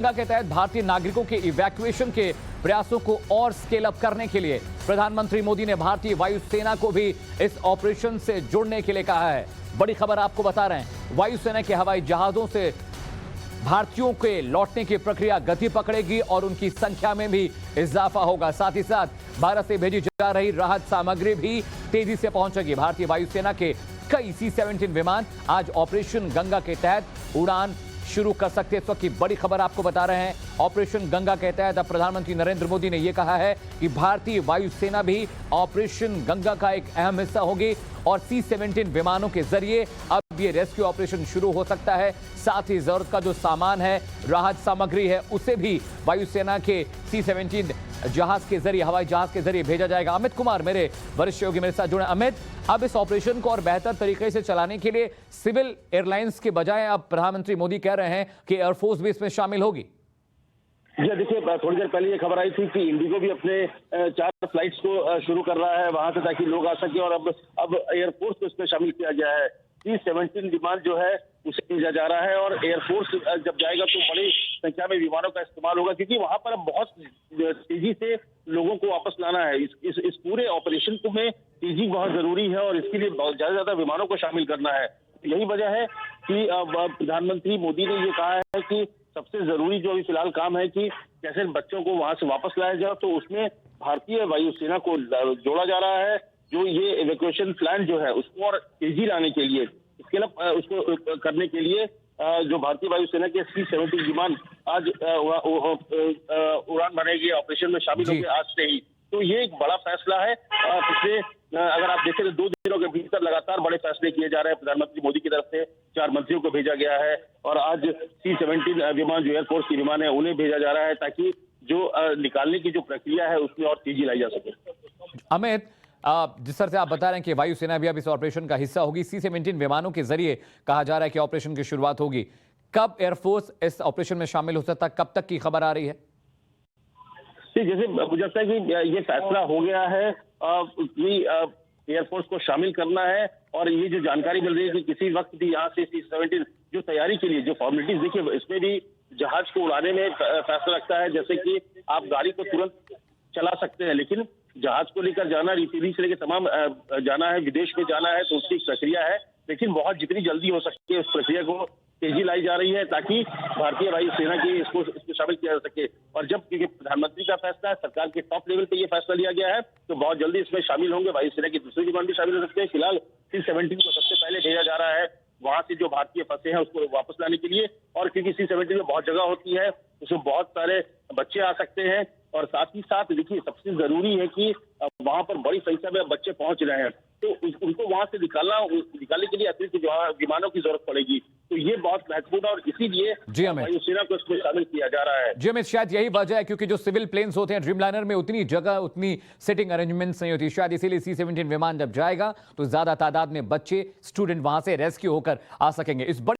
गंगा के तहत भारतीय नागरिकों के इवैक्यूएशन के प्रयासों को और स्केल अप करने के लिए प्रधानमंत्री मोदी ने भारतीय वायुसेना को भी इस ऑपरेशन से जुड़ने के लिए कहा है। बड़ी खबर आपको बता रहे हैं, वायुसेना के हवाई जहाजों से भारतीयों के लौटने की प्रक्रिया गति पकड़ेगी और उनकी संख्या में भी इजाफा होगा। साथ ही साथ भारत से भेजी जा रही राहत सामग्री भी तेजी से पहुंचेगी। भारतीय वायुसेना के कई C-17 विमान आज ऑपरेशन गंगा के तहत उड़ान शुरू कर सकते हैं। इस वक्त की बड़ी खबर आपको बता रहे हैं, ऑपरेशन गंगा के तहत अब प्रधानमंत्री नरेंद्र मोदी ने यह कहा है कि भारतीय वायुसेना भी ऑपरेशन गंगा का एक अहम हिस्सा होगी और C-17 विमानों के जरिए अब ये रेस्क्यू ऑपरेशन शुरू हो सकता है। साथ ही जरूरत का जो सामान है, राहत सामग्री है, उसे भी वायुसेना के C-17 जहाज के जरिए, हवाई जहाज के जरिए भेजा जाएगा। अमित कुमार मेरे वरिष्ठ सहयोगी मेरे साथ जुड़े। अमित, अब इस ऑपरेशन को और बेहतर तरीके से चलाने के लिए सिविल एयरलाइंस के बजाय अब प्रधानमंत्री मोदी कह रहे हैं कि एयरफोर्स भी इसमें शामिल होगी। जी देखिए, थोड़ी देर पहले ये खबर आई थी कि इंडिगो भी अपने 4 फ्लाइट्स को शुरू कर रहा है वहां से, ताकि लोग आ सके, और अब एयरफोर्स को इसमें शामिल किया गया है। C-17 विमान जो है उसे भेजा जा रहा है और एयरफोर्स जब जाएगा तो बड़ी संख्या में विमानों का इस्तेमाल होगा, क्योंकि वहां पर अब बहुत तेजी से लोगों को वापस लाना है। इस पूरे ऑपरेशन को में तेजी बहुत जरूरी है और इसके लिए बहुत ज्यादा विमानों को शामिल करना है। यही वजह है कि प्रधानमंत्री मोदी ने ये कहा है कि सबसे जरूरी जो अभी फिलहाल काम है कि कैसे बच्चों को वहां से वापस लाया जाए, तो उसमें भारतीय वायुसेना को जोड़ा जा रहा है। जो ये इवैक्यूएशन प्लान जो है उसको और तेजी लाने के लिए, स्केल अप उसको करने के लिए जो भारतीय वायुसेना के C-17 विमान आज उड़ान भरेंगे, ऑपरेशन में शामिल होंगे आज से ही। तो ये एक बड़ा फैसला है। पिछले अगर आप देखें तो 2 दिनों के भीतर लगातार बड़े फैसले किए जा रहे हैं। प्रधानमंत्री मोदी की तरफ से 4 मंत्रियों को भेजा गया है और आज C-17 विमान जो एयरफोर्स के विमान है उन्हें भेजा जा रहा है, ताकि जो निकालने की जो प्रक्रिया है उसमें और तेजी लाई जा सके। अमित, जिस तरह से आप बता रहे हैं कि वायुसेना भी अब इस ऑपरेशन का हिस्सा होगी, C-17 विमानों के जरिए कहा जा रहा है कि ऑपरेशन की शुरुआत होगी। कब एयरफोर्स इस ऑपरेशन में शामिल हो सकता है, कब तक की खबर आ रही है? जैसे मुझे लगता है कि ये फैसला हो गया है कि एयरफोर्स को शामिल करना है, और ये जो जानकारी मिल रही है कि किसी वक्त भी यहाँ से C-17 जो तैयारी के लिए जो फॉर्मेलिटीज, देखिए इसमें भी जहाज को उड़ाने में फैसला रखता है। जैसे कि आप गाड़ी को तुरंत चला सकते हैं, लेकिन जहाज को लेकर जाना, रीति से लेकर तमाम जाना है, विदेश में जाना है, तो उसकी प्रक्रिया है। लेकिन बहुत जितनी जल्दी हो सकती है उस प्रक्रिया को तेजी लाई जा रही है, ताकि भारतीय वायुसेना की इसको शामिल किया जा सके। और जब क्योंकि प्रधानमंत्री का फैसला है, सरकार के टॉप लेवल पे ये फैसला लिया गया है, तो बहुत जल्दी इसमें शामिल होंगे। वायुसेना के दूसरे विमान भी शामिल हो सकते हैं। फिलहाल C-17 को सबसे पहले भेजा जा रहा है वहां से जो भारतीय फंसे हैं उसको वापस लाने के लिए, और क्योंकि C-17 में बहुत जगह होती है, उसमें बहुत सारे बच्चे आ सकते हैं। और साथ ही साथ देखिए, सबसे जरूरी है कि वहां पर बड़ी संख्या में बच्चे पहुंच रहे हैं, तो उनको वहां से निकालने के लिए अतिरिक्त विमानों की जरूरत पड़ेगी। तो ये बहुत महत्वपूर्ण है और इसीलिए वायुसेना को इसमें शामिल किया जा रहा है। जी अमित, शायद यही वजह है क्योंकि जो सिविल प्लेन्स होते हैं, ड्रीमलाइनर में उतनी जगह, उतनी सिटिंग अरेंजमेंट्स नहीं होती, शायद इसीलिए C-17 विमान जब जाएगा तो ज्यादा तादाद में बच्चे, स्टूडेंट वहां से रेस्क्यू होकर आ सकेंगे। इस